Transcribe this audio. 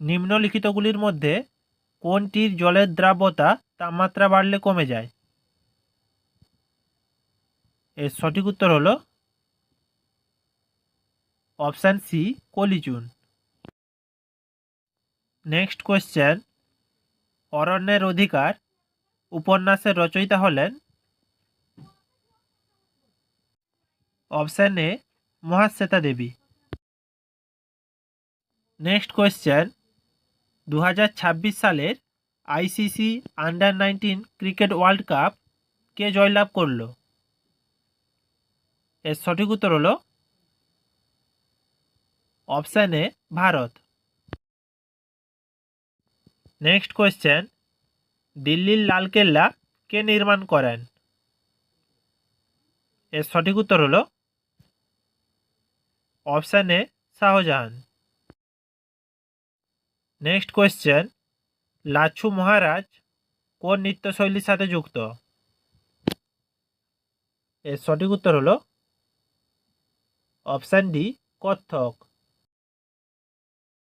নিম্নলিখিতগুলির মধ্যে কোনটির জলের দ্রাব্যতা তাপমাত্রা বাড়লে কমে যায়? এর সঠিক উত্তর হলো অপশান সি, কলিচুন। নেক্সট কোয়েশ্চেন, অরণ্যের অধিকার উপন্যাসের রচয়িতা হলেন? Option A, Mahasweta Devi. Next question, 2026 সালের ICC under nineteen cricket world cup কে জয়লাভ করল? এর সঠিক উত্তর হলো option A, Bharat. Next question, দিল্লির লালকেল্লা কে নির্মাণ করেন? এর সঠিক উত্তর হলো option A, Shah Jahan. Next question, Lachhu Maharaj কোন নৃত্যশৈলীর সাথে যুক্ত? এর সঠিক উত্তর হলো অপশান ডি, কত্থক।